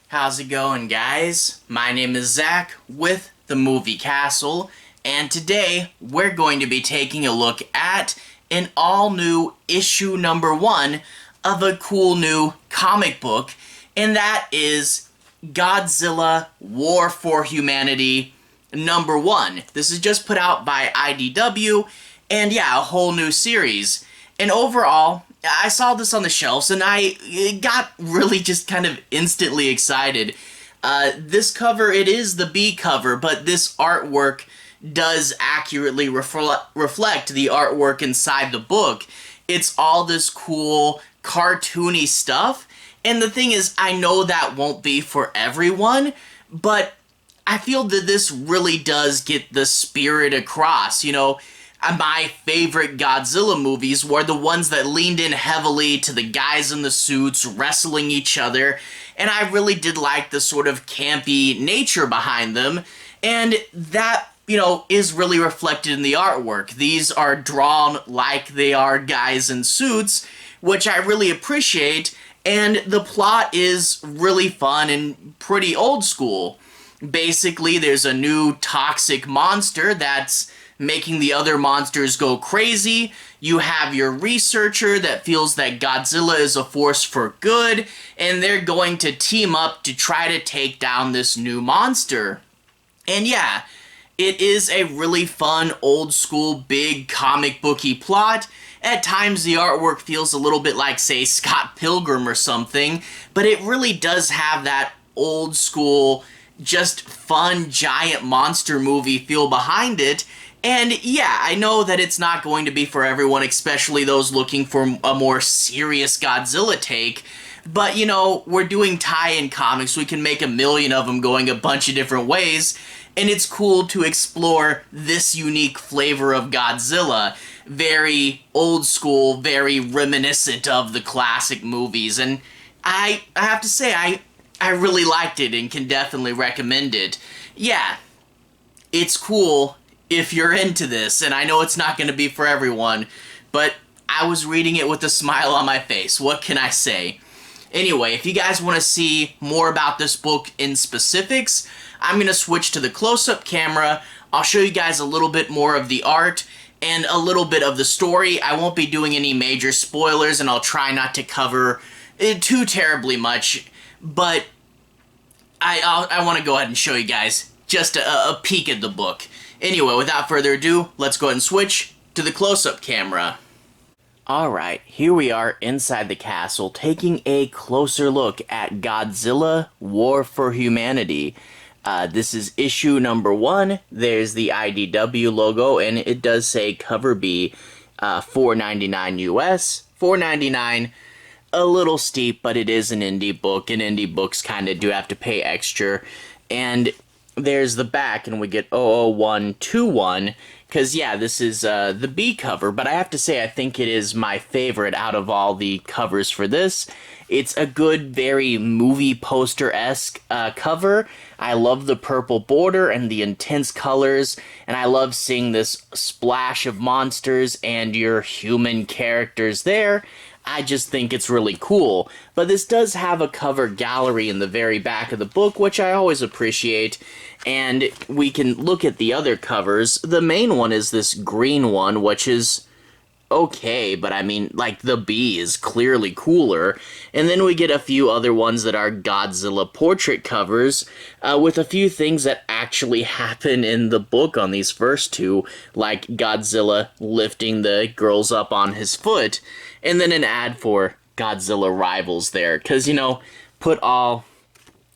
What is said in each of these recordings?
How's it going, guys? My name is Zach with the Movie Castle, and today we're going to be taking a look at an all-new issue number 1 of a cool new comic book, and that is Godzilla War for Humanity number 1. This is just put out by IDW, and yeah, a whole new series. And overall, I saw this on the shelves and I got really just kind of instantly excited. This cover, it is the B cover, but this artwork does accurately reflect the artwork inside the book. It's all this cool, cartoony stuff, and the thing is, I know that won't be for everyone, but I feel that this really does get the spirit across, you know. My favorite Godzilla movies were the ones that leaned in heavily to the guys in the suits wrestling each other, and I really did like the sort of campy nature behind them, and that, you know, is really reflected in the artwork. These are drawn like they are guys in suits, which I really appreciate, and the plot is really fun and pretty old school. Basically, there's a new toxic monster that's making the other monsters go crazy. You have your researcher that feels that Godzilla is a force for good, and they're going to team up to try to take down this new monster. And yeah, it is a really fun, old school, big comic booky plot. At times the artwork feels a little bit like, say, Scott Pilgrim or something, but it really does have that old school, just fun, giant monster movie feel behind it. And yeah, I know that it's not going to be for everyone, especially those looking for a more serious Godzilla take, but you know, we're doing tie-in comics, we can make a million of them going a bunch of different ways, and it's cool to explore this unique flavor of Godzilla. Very old school, very reminiscent of the classic movies, and I have to say, I really liked it and can definitely recommend it. Yeah, it's cool if you're into this, and I know it's not going to be for everyone, but I was reading it with a smile on my face. What can I say? Anyway, if you guys want to see more about this book in specifics, I'm going to switch to the close-up camera. I'll show you guys a little bit more of the art and a little bit of the story. I won't be doing any major spoilers, and I'll try not to cover it too terribly much, but I want to go ahead and show you guys just a peek at the book. Anyway, without further ado, let's go ahead and switch to the close-up camera. Alright, here we are inside the castle, taking a closer look at Godzilla War for Humanity. This is issue number 1. There's the IDW logo, and it does say cover B, $4.99 US, $4.99. A little steep, but it is an indie book, and indie books kind of do have to pay extra. And there's the back, and we get 00121, because yeah, this is the B cover, but I have to say I think it is my favorite out of all the covers for this. It's a good, very movie poster-esque cover. I love the purple border and the intense colors, and I love seeing this splash of monsters and your human characters there. I just think it's really cool. But this does have a cover gallery in the very back of the book, which I always appreciate, and we can look at the other covers. The main one is this green one, which is okay, but I mean, like, the B is clearly cooler. And then we get a few other ones that are Godzilla portrait covers, with a few things that actually happen in the book on these first two, like Godzilla lifting the girls up on his foot, and then an ad for Godzilla Rivals there, because, you know, put all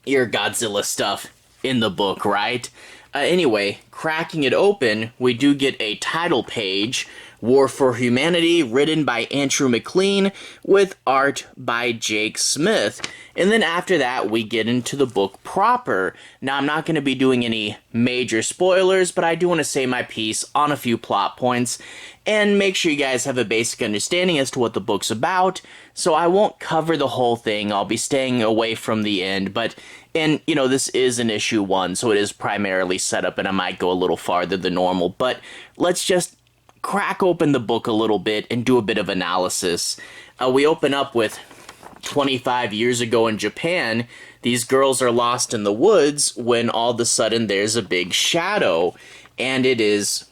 your Godzilla stuff in the book, right? Anyway, cracking it open, we do get a title page, War for Humanity, written by Andrew MacLean, with art by Jake Smith. And then after that, we get into the book proper. Now, I'm not going to be doing any major spoilers, but I do want to say my piece on a few plot points, and make sure you guys have a basic understanding as to what the book's about. So I won't cover the whole thing, I'll be staying away from the end, but, and, you know, this is an issue 1, so it is primarily set up, and I might go a little farther than normal, but let's just crack open the book a little bit and do a bit of analysis. We open up with 25 years ago in Japan, these girls are lost in the woods when all of a sudden there's a big shadow. And it is,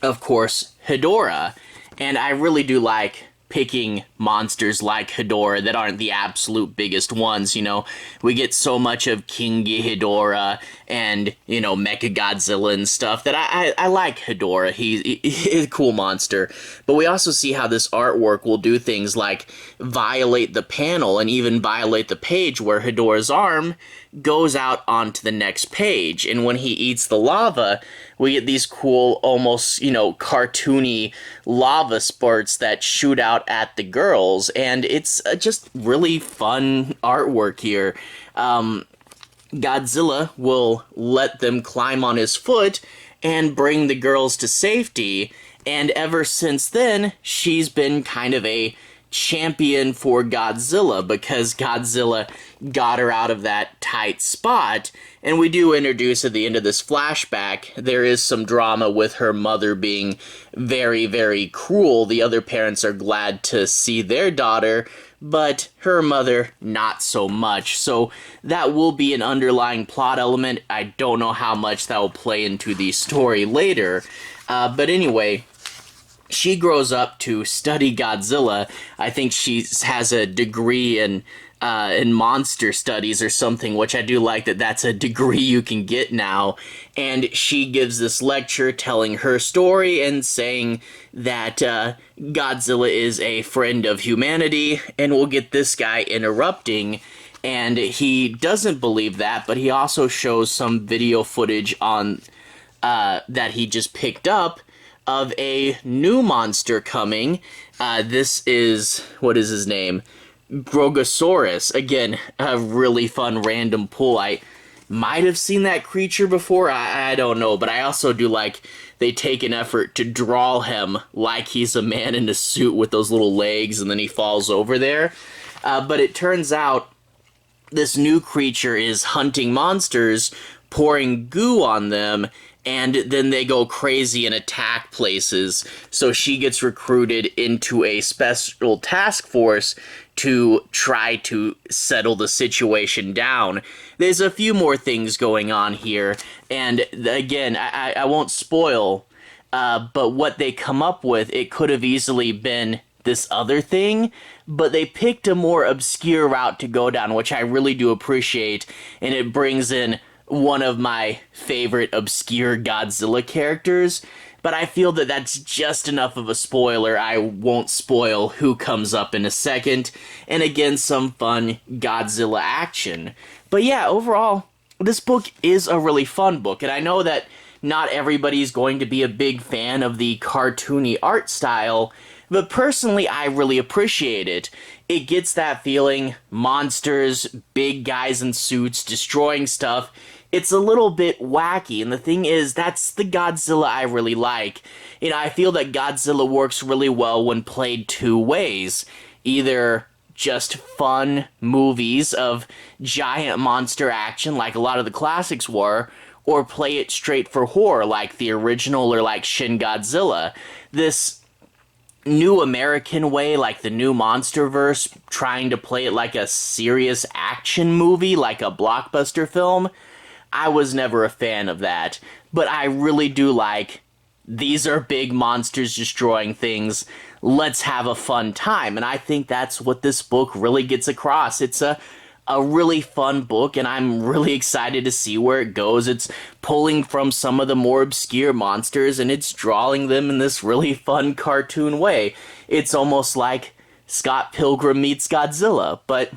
of course, Hedorah. And I really do like picking monsters like Hedorah that aren't the absolute biggest ones, you know. We get so much of King Ghidorah and, you know, Mechagodzilla and stuff that I like Hedorah. He's a cool monster. But we also see how this artwork will do things like violate the panel and even violate the page where Hedorah's arm goes out onto the next page. And when he eats the lava, we get these cool, almost, you know, cartoony lava spurts that shoot out at the girls. And it's just really fun artwork here. Godzilla will let them climb on his foot and bring the girls to safety. And ever since then, she's been kind of a champion for Godzilla because Godzilla got her out of that tight spot. And we do introduce at the end of this flashback, there is some drama with her mother being very, very cruel. The other parents are glad to see their daughter, but her mother not so much. So that will be an underlying plot element. I don't know how much that will play into the story later. But anyway, she grows up to study Godzilla. I think she has a degree in monster studies or something, which I do like that that's a degree you can get now. And she gives this lecture telling her story and saying that Godzilla is a friend of humanity, and we'll get this guy interrupting. And he doesn't believe that, but he also shows some video footage on that he just picked up of a new monster coming. This is, what is his name? Grogosaurus. Again, a really fun random pull. I might have seen that creature before, I don't know, but I also do like they take an effort to draw him like he's a man in a suit with those little legs and then he falls over there. But it turns out this new creature is hunting monsters, pouring goo on them, and then they go crazy and attack places. So she gets recruited into a special task force to try to settle the situation down. There's a few more things going on here, and again, I won't spoil, but what they come up with, it could have easily been this other thing, but they picked a more obscure route to go down, which I really do appreciate, and it brings in one of my favorite obscure Godzilla characters, but I feel that that's just enough of a spoiler. I won't spoil who comes up in a second, and again, some fun Godzilla action. But yeah, overall, this book is a really fun book, and I know that not everybody's going to be a big fan of the cartoony art style, but personally, I really appreciate it. It gets that feeling, monsters, big guys in suits, destroying stuff. It's a little bit wacky, and the thing is, that's the Godzilla I really like. You know, I feel that Godzilla works really well when played two ways. Either just fun movies of giant monster action, like a lot of the classics were, or play it straight for horror, like the original or like Shin Godzilla. This new American way, like the new Monsterverse, trying to play it like a serious action movie, like a blockbuster film, I was never a fan of that. But I really do like, these are big monsters destroying things, let's have a fun time. And I think that's what this book really gets across. It's a really fun book, and I'm really excited to see where it goes. It's pulling from some of the more obscure monsters, and it's drawing them in this really fun cartoon way. It's almost like Scott Pilgrim meets Godzilla, but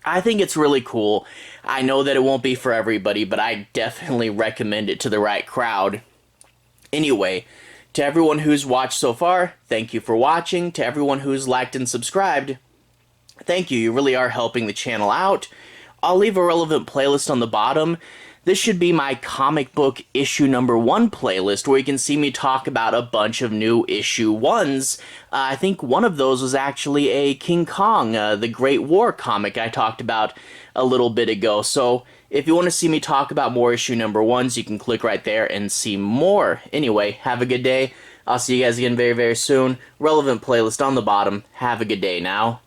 I think it's really cool. I know that it won't be for everybody, but I definitely recommend it to the right crowd. Anyway, to everyone who's watched so far, thank you for watching. To everyone who's liked and subscribed, thank you. You really are helping the channel out. I'll leave a relevant playlist on the bottom. This should be my comic book issue number 1 playlist, where you can see me talk about a bunch of new issue 1s. I think one of those was actually a King Kong, the Great War comic I talked about a little bit ago. So if you want to see me talk about more issue number 1s, you can click right there and see more. Anyway, have a good day. I'll see you guys again very, very soon. Relevant playlist on the bottom. Have a good day now.